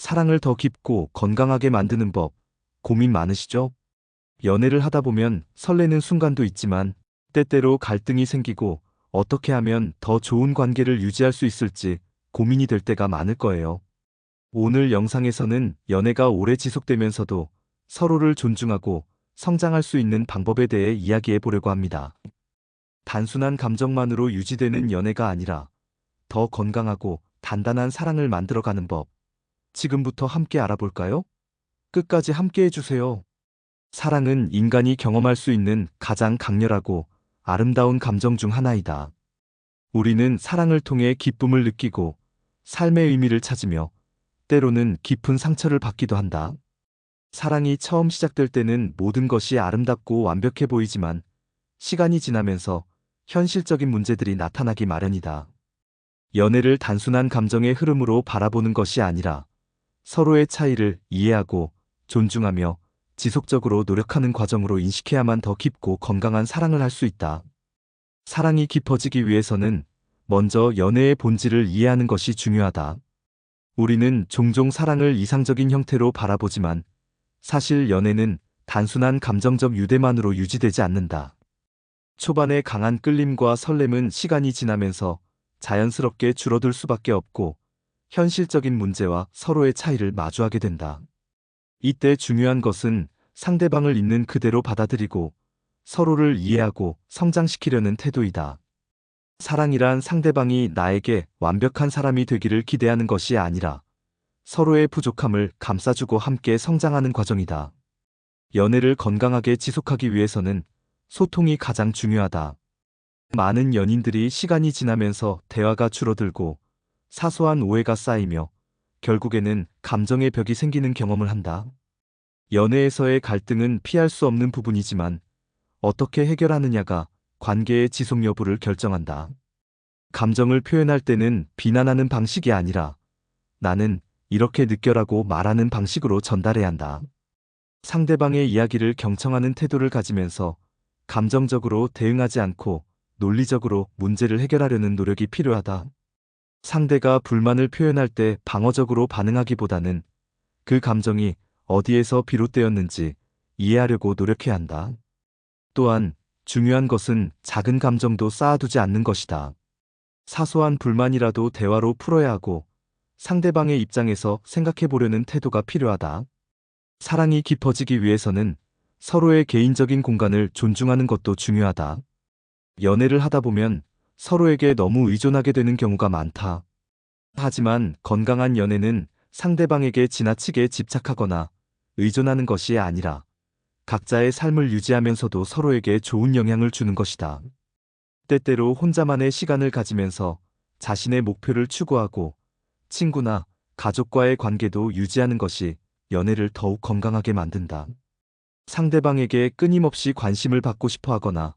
사랑을 더 깊고 건강하게 만드는 법, 고민 많으시죠? 연애를 하다 보면 설레는 순간도 있지만 때때로 갈등이 생기고 어떻게 하면 더 좋은 관계를 유지할 수 있을지 고민이 될 때가 많을 거예요. 오늘 영상에서는 연애가 오래 지속되면서도 서로를 존중하고 성장할 수 있는 방법에 대해 이야기해 보려고 합니다. 단순한 감정만으로 유지되는 연애가 아니라 더 건강하고 단단한 사랑을 만들어가는 법. 지금부터 함께 알아볼까요? 끝까지 함께 해주세요. 사랑은 인간이 경험할 수 있는 가장 강렬하고 아름다운 감정 중 하나이다. 우리는 사랑을 통해 기쁨을 느끼고 삶의 의미를 찾으며 때로는 깊은 상처를 받기도 한다. 사랑이 처음 시작될 때는 모든 것이 아름답고 완벽해 보이지만 시간이 지나면서 현실적인 문제들이 나타나기 마련이다. 연애를 단순한 감정의 흐름으로 바라보는 것이 아니라 서로의 차이를 이해하고 존중하며 지속적으로 노력하는 과정으로 인식해야만 더 깊고 건강한 사랑을 할 수 있다. 사랑이 깊어지기 위해서는 먼저 연애의 본질을 이해하는 것이 중요하다. 우리는 종종 사랑을 이상적인 형태로 바라보지만 사실 연애는 단순한 감정적 유대만으로 유지되지 않는다. 초반의 강한 끌림과 설렘은 시간이 지나면서 자연스럽게 줄어들 수밖에 없고 현실적인 문제와 서로의 차이를 마주하게 된다. 이때 중요한 것은 상대방을 있는 그대로 받아들이고 서로를 이해하고 성장시키려는 태도이다. 사랑이란 상대방이 나에게 완벽한 사람이 되기를 기대하는 것이 아니라 서로의 부족함을 감싸주고 함께 성장하는 과정이다. 연애를 건강하게 지속하기 위해서는 소통이 가장 중요하다. 많은 연인들이 시간이 지나면서 대화가 줄어들고 사소한 오해가 쌓이며 결국에는 감정의 벽이 생기는 경험을 한다. 연애에서의 갈등은 피할 수 없는 부분이지만 어떻게 해결하느냐가 관계의 지속 여부를 결정한다. 감정을 표현할 때는 비난하는 방식이 아니라 나는 이렇게 느껴라고 말하는 방식으로 전달해야 한다. 상대방의 이야기를 경청하는 태도를 가지면서 감정적으로 대응하지 않고 논리적으로 문제를 해결하려는 노력이 필요하다. 상대가 불만을 표현할 때 방어적으로 반응하기보다는 그 감정이 어디에서 비롯되었는지 이해하려고 노력해야 한다. 또한 중요한 것은 작은 감정도 쌓아두지 않는 것이다. 사소한 불만이라도 대화로 풀어야 하고 상대방의 입장에서 생각해 보려는 태도가 필요하다. 사랑이 깊어지기 위해서는 서로의 개인적인 공간을 존중하는 것도 중요하다. 연애를 하다 보면 서로에게 너무 의존하게 되는 경우가 많다. 하지만 건강한 연애는 상대방에게 지나치게 집착하거나 의존하는 것이 아니라 각자의 삶을 유지하면서도 서로에게 좋은 영향을 주는 것이다. 때때로 혼자만의 시간을 가지면서 자신의 목표를 추구하고 친구나 가족과의 관계도 유지하는 것이 연애를 더욱 건강하게 만든다. 상대방에게 끊임없이 관심을 받고 싶어 하거나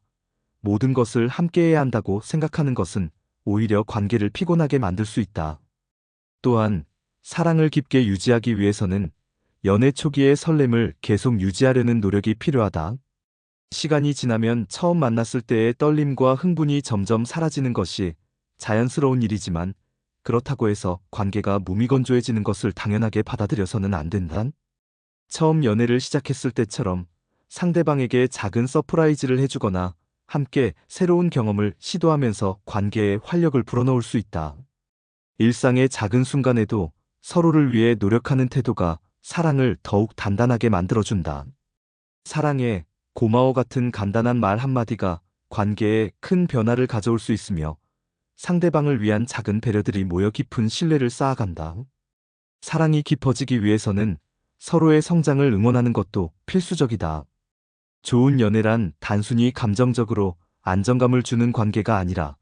모든 것을 함께해야 한다고 생각하는 것은 오히려 관계를 피곤하게 만들 수 있다. 또한 사랑을 깊게 유지하기 위해서는 연애 초기의 설렘을 계속 유지하려는 노력이 필요하다. 시간이 지나면 처음 만났을 때의 떨림과 흥분이 점점 사라지는 것이 자연스러운 일이지만 그렇다고 해서 관계가 무미건조해지는 것을 당연하게 받아들여서는 안 된다. 처음 연애를 시작했을 때처럼 상대방에게 작은 서프라이즈를 해주거나 함께 새로운 경험을 시도하면서 관계에 활력을 불어넣을 수 있다. 일상의 작은 순간에도 서로를 위해 노력하는 태도가 사랑을 더욱 단단하게 만들어준다. 사랑해, 고마워 같은 간단한 말 한마디가 관계에 큰 변화를 가져올 수 있으며 상대방을 위한 작은 배려들이 모여 깊은 신뢰를 쌓아간다. 사랑이 깊어지기 위해서는 서로의 성장을 응원하는 것도 필수적이다. 좋은 연애란 단순히 감정적으로 안정감을 주는 관계가 아니라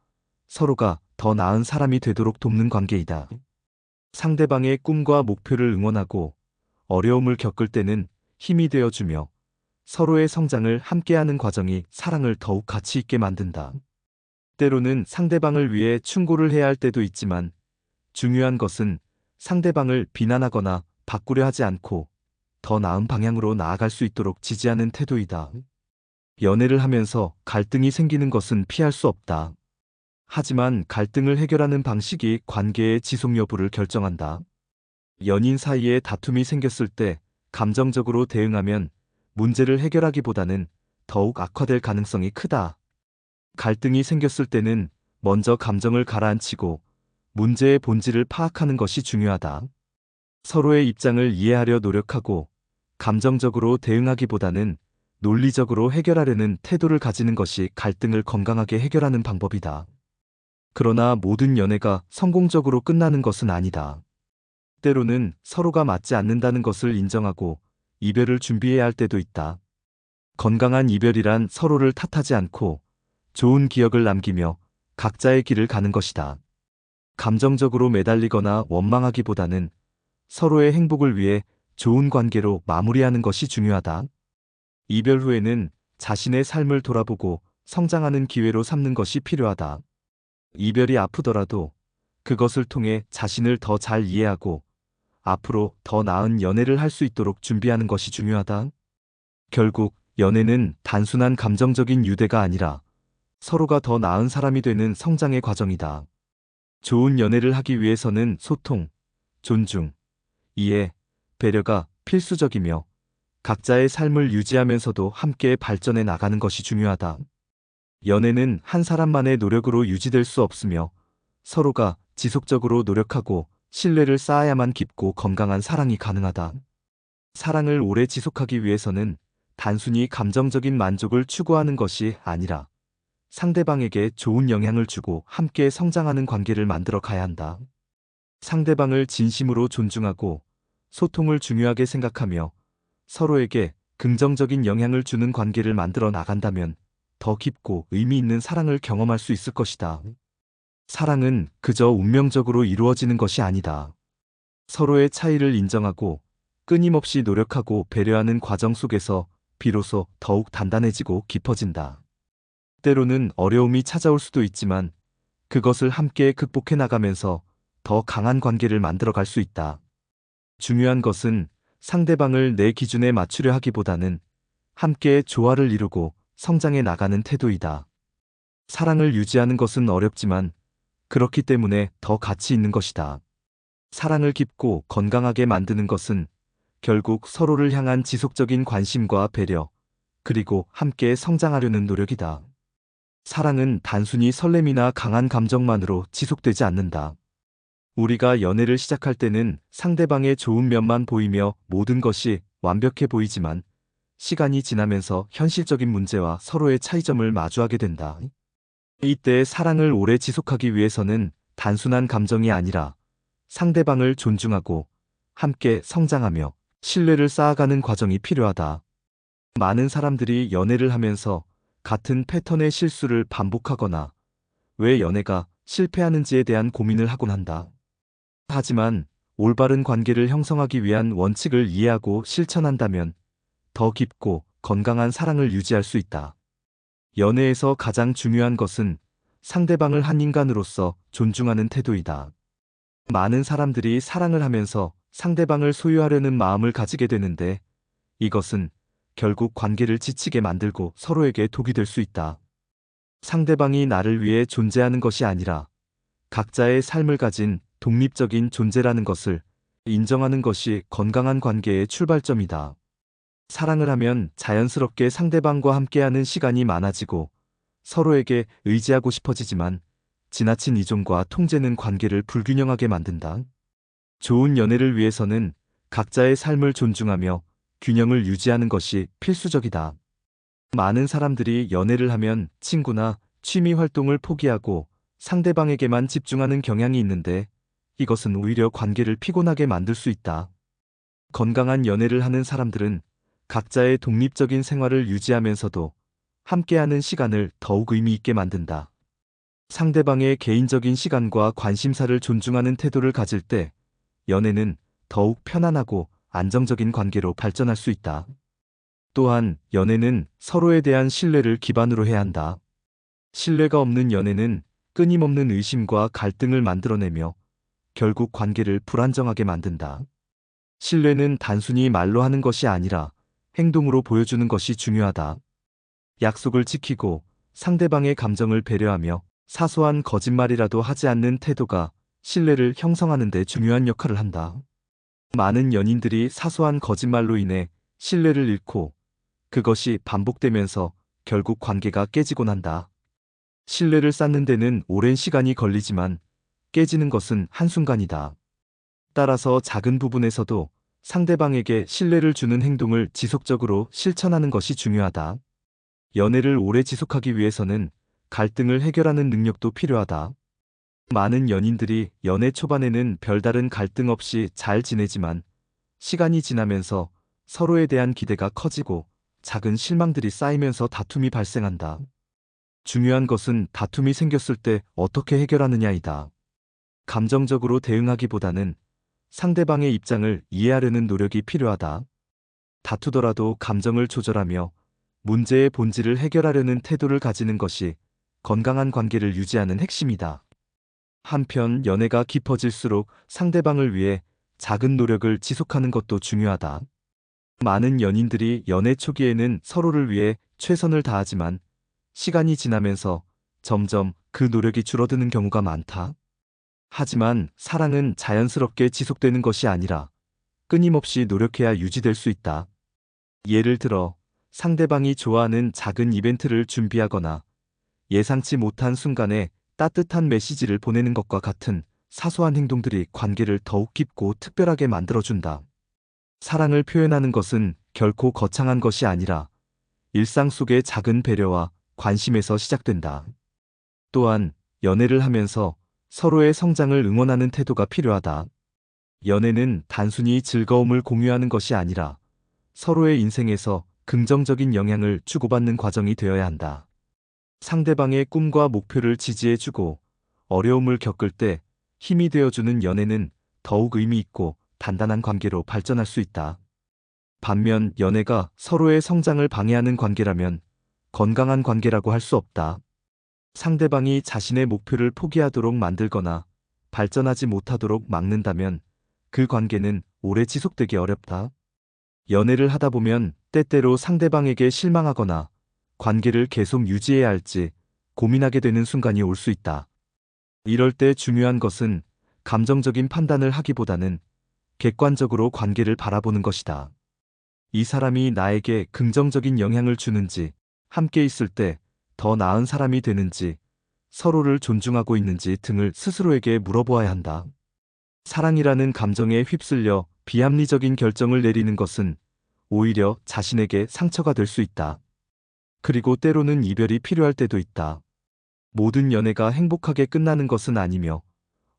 서로가 더 나은 사람이 되도록 돕는 관계이다. 상대방의 꿈과 목표를 응원하고 어려움을 겪을 때는 힘이 되어주며 서로의 성장을 함께하는 과정이 사랑을 더욱 가치 있게 만든다. 때로는 상대방을 위해 충고를 해야 할 때도 있지만 중요한 것은 상대방을 비난하거나 바꾸려 하지 않고 더 나은 방향으로 나아갈 수 있도록 지지하는 태도이다. 연애를 하면서 갈등이 생기는 것은 피할 수 없다. 하지만 갈등을 해결하는 방식이 관계의 지속 여부를 결정한다. 연인 사이에 다툼이 생겼을 때 감정적으로 대응하면 문제를 해결하기보다는 더욱 악화될 가능성이 크다. 갈등이 생겼을 때는 먼저 감정을 가라앉히고 문제의 본질을 파악하는 것이 중요하다. 서로의 입장을 이해하려 노력하고 감정적으로 대응하기보다는 논리적으로 해결하려는 태도를 가지는 것이 갈등을 건강하게 해결하는 방법이다. 그러나 모든 연애가 성공적으로 끝나는 것은 아니다. 때로는 서로가 맞지 않는다는 것을 인정하고 이별을 준비해야 할 때도 있다. 건강한 이별이란 서로를 탓하지 않고 좋은 기억을 남기며 각자의 길을 가는 것이다. 감정적으로 매달리거나 원망하기보다는 서로의 행복을 위해 좋은 관계로 마무리하는 것이 중요하다. 이별 후에는 자신의 삶을 돌아보고 성장하는 기회로 삼는 것이 필요하다. 이별이 아프더라도 그것을 통해 자신을 더 잘 이해하고 앞으로 더 나은 연애를 할 수 있도록 준비하는 것이 중요하다. 결국 연애는 단순한 감정적인 유대가 아니라 서로가 더 나은 사람이 되는 성장의 과정이다. 좋은 연애를 하기 위해서는 소통, 존중, 이해, 배려가 필수적이며 각자의 삶을 유지하면서도 함께 발전해 나가는 것이 중요하다. 연애는 한 사람만의 노력으로 유지될 수 없으며 서로가 지속적으로 노력하고 신뢰를 쌓아야만 깊고 건강한 사랑이 가능하다. 사랑을 오래 지속하기 위해서는 단순히 감정적인 만족을 추구하는 것이 아니라 상대방에게 좋은 영향을 주고 함께 성장하는 관계를 만들어 가야 한다. 상대방을 진심으로 존중하고 소통을 중요하게 생각하며 서로에게 긍정적인 영향을 주는 관계를 만들어 나간다면 더 깊고 의미 있는 사랑을 경험할 수 있을 것이다. 사랑은 그저 운명적으로 이루어지는 것이 아니다. 서로의 차이를 인정하고 끊임없이 노력하고 배려하는 과정 속에서 비로소 더욱 단단해지고 깊어진다. 때로는 어려움이 찾아올 수도 있지만 그것을 함께 극복해 나가면서 더 강한 관계를 만들어 갈 수 있다. 중요한 것은 상대방을 내 기준에 맞추려 하기보다는 함께 조화를 이루고 성장해 나가는 태도이다. 사랑을 유지하는 것은 어렵지만 그렇기 때문에 더 가치 있는 것이다. 사랑을 깊고 건강하게 만드는 것은 결국 서로를 향한 지속적인 관심과 배려, 그리고 함께 성장하려는 노력이다. 사랑은 단순히 설렘이나 강한 감정만으로 지속되지 않는다. 우리가 연애를 시작할 때는 상대방의 좋은 면만 보이며 모든 것이 완벽해 보이지만 시간이 지나면서 현실적인 문제와 서로의 차이점을 마주하게 된다. 이때 사랑을 오래 지속하기 위해서는 단순한 감정이 아니라 상대방을 존중하고 함께 성장하며 신뢰를 쌓아가는 과정이 필요하다. 많은 사람들이 연애를 하면서 같은 패턴의 실수를 반복하거나 왜 연애가 실패하는지에 대한 고민을 하곤 한다. 하지만 올바른 관계를 형성하기 위한 원칙을 이해하고 실천한다면 더 깊고 건강한 사랑을 유지할 수 있다. 연애에서 가장 중요한 것은 상대방을 한 인간으로서 존중하는 태도이다. 많은 사람들이 사랑을 하면서 상대방을 소유하려는 마음을 가지게 되는데 이것은 결국 관계를 지치게 만들고 서로에게 독이 될 수 있다. 상대방이 나를 위해 존재하는 것이 아니라 각자의 삶을 가진 독립적인 존재라는 것을 인정하는 것이 건강한 관계의 출발점이다. 사랑을 하면 자연스럽게 상대방과 함께하는 시간이 많아지고 서로에게 의지하고 싶어지지만 지나친 의존과 통제는 관계를 불균형하게 만든다. 좋은 연애를 위해서는 각자의 삶을 존중하며 균형을 유지하는 것이 필수적이다. 많은 사람들이 연애를 하면 친구나 취미 활동을 포기하고 상대방에게만 집중하는 경향이 있는데 이것은 오히려 관계를 피곤하게 만들 수 있다. 건강한 연애를 하는 사람들은 각자의 독립적인 생활을 유지하면서도 함께하는 시간을 더욱 의미 있게 만든다. 상대방의 개인적인 시간과 관심사를 존중하는 태도를 가질 때 연애는 더욱 편안하고 안정적인 관계로 발전할 수 있다. 또한 연애는 서로에 대한 신뢰를 기반으로 해야 한다. 신뢰가 없는 연애는 끊임없는 의심과 갈등을 만들어내며 결국 관계를 불안정하게 만든다. 신뢰는 단순히 말로 하는 것이 아니라 행동으로 보여주는 것이 중요하다. 약속을 지키고 상대방의 감정을 배려하며 사소한 거짓말이라도 하지 않는 태도가 신뢰를 형성하는 데 중요한 역할을 한다. 많은 연인들이 사소한 거짓말로 인해 신뢰를 잃고 그것이 반복되면서 결국 관계가 깨지곤 한다. 신뢰를 쌓는 데는 오랜 시간이 걸리지만 깨지는 것은 한순간이다. 따라서 작은 부분에서도 상대방에게 신뢰를 주는 행동을 지속적으로 실천하는 것이 중요하다. 연애를 오래 지속하기 위해서는 갈등을 해결하는 능력도 필요하다. 많은 연인들이 연애 초반에는 별다른 갈등 없이 잘 지내지만 시간이 지나면서 서로에 대한 기대가 커지고 작은 실망들이 쌓이면서 다툼이 발생한다. 중요한 것은 다툼이 생겼을 때 어떻게 해결하느냐이다. 감정적으로 대응하기보다는 상대방의 입장을 이해하려는 노력이 필요하다. 다투더라도 감정을 조절하며 문제의 본질을 해결하려는 태도를 가지는 것이 건강한 관계를 유지하는 핵심이다. 한편 연애가 깊어질수록 상대방을 위해 작은 노력을 지속하는 것도 중요하다. 많은 연인들이 연애 초기에는 서로를 위해 최선을 다하지만 시간이 지나면서 점점 그 노력이 줄어드는 경우가 많다. 하지만 사랑은 자연스럽게 지속되는 것이 아니라 끊임없이 노력해야 유지될 수 있다. 예를 들어 상대방이 좋아하는 작은 이벤트를 준비하거나 예상치 못한 순간에 따뜻한 메시지를 보내는 것과 같은 사소한 행동들이 관계를 더욱 깊고 특별하게 만들어준다. 사랑을 표현하는 것은 결코 거창한 것이 아니라 일상 속의 작은 배려와 관심에서 시작된다. 또한 연애를 하면서 서로의 성장을 응원하는 태도가 필요하다. 연애는 단순히 즐거움을 공유하는 것이 아니라 서로의 인생에서 긍정적인 영향을 주고받는 과정이 되어야 한다. 상대방의 꿈과 목표를 지지해주고 어려움을 겪을 때 힘이 되어주는 연애는 더욱 의미 있고 단단한 관계로 발전할 수 있다. 반면 연애가 서로의 성장을 방해하는 관계라면 건강한 관계라고 할 수 없다. 상대방이 자신의 목표를 포기하도록 만들거나 발전하지 못하도록 막는다면 그 관계는 오래 지속되기 어렵다. 연애를 하다 보면 때때로 상대방에게 실망하거나 관계를 계속 유지해야 할지 고민하게 되는 순간이 올 수 있다. 이럴 때 중요한 것은 감정적인 판단을 하기보다는 객관적으로 관계를 바라보는 것이다. 이 사람이 나에게 긍정적인 영향을 주는지, 함께 있을 때 더 나은 사람이 되는지, 서로를 존중하고 있는지 등을 스스로에게 물어보아야 한다. 사랑이라는 감정에 휩쓸려 비합리적인 결정을 내리는 것은 오히려 자신에게 상처가 될 수 있다. 그리고 때로는 이별이 필요할 때도 있다. 모든 연애가 행복하게 끝나는 것은 아니며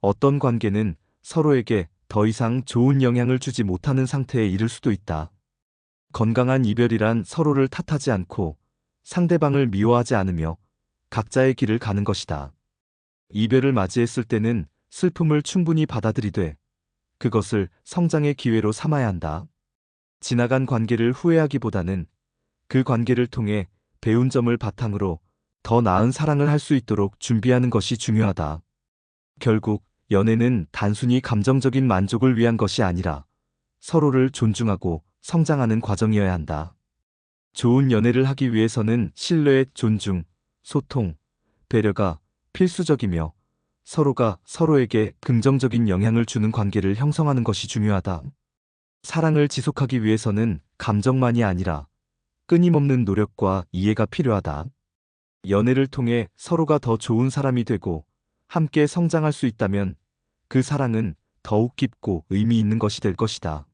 어떤 관계는 서로에게 더 이상 좋은 영향을 주지 못하는 상태에 이를 수도 있다. 건강한 이별이란 서로를 탓하지 않고 상대방을 미워하지 않으며 각자의 길을 가는 것이다. 이별을 맞이했을 때는 슬픔을 충분히 받아들이되 그것을 성장의 기회로 삼아야 한다. 지나간 관계를 후회하기보다는 그 관계를 통해 배운 점을 바탕으로 더 나은 사랑을 할 수 있도록 준비하는 것이 중요하다. 결국 연애는 단순히 감정적인 만족을 위한 것이 아니라 서로를 존중하고 성장하는 과정이어야 한다. 좋은 연애를 하기 위해서는 신뢰, 존중, 소통, 배려가 필수적이며 서로가 서로에게 긍정적인 영향을 주는 관계를 형성하는 것이 중요하다. 사랑을 지속하기 위해서는 감정만이 아니라 끊임없는 노력과 이해가 필요하다. 연애를 통해 서로가 더 좋은 사람이 되고 함께 성장할 수 있다면 그 사랑은 더욱 깊고 의미 있는 것이 될 것이다.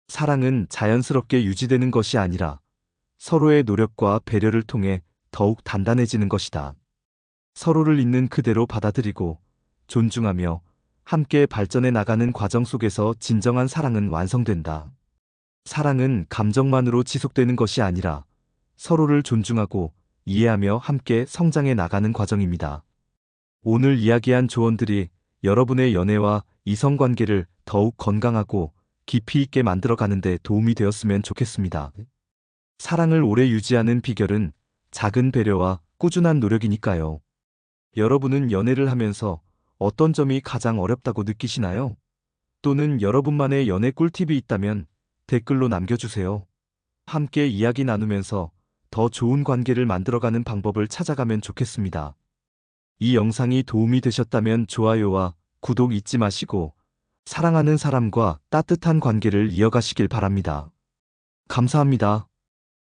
사랑은 자연스럽게 유지되는 것이 아니라 서로의 노력과 배려를 통해 더욱 단단해지는 것이다. 서로를 있는 그대로 받아들이고 존중하며 함께 발전해 나가는 과정 속에서 진정한 사랑은 완성된다. 사랑은 감정만으로 지속되는 것이 아니라 서로를 존중하고 이해하며 함께 성장해 나가는 과정입니다. 오늘 이야기한 조언들이 여러분의 연애와 이성관계를 더욱 건강하고 깊이 있게 만들어가는 데 도움이 되었으면 좋겠습니다. 사랑을 오래 유지하는 비결은 작은 배려와 꾸준한 노력이니까요. 여러분은 연애를 하면서 어떤 점이 가장 어렵다고 느끼시나요? 또는 여러분만의 연애 꿀팁이 있다면 댓글로 남겨주세요. 함께 이야기 나누면서 더 좋은 관계를 만들어가는 방법을 찾아가면 좋겠습니다. 이 영상이 도움이 되셨다면 좋아요와 구독 잊지 마시고 사랑하는 사람과 따뜻한 관계를 이어가시길 바랍니다. 감사합니다.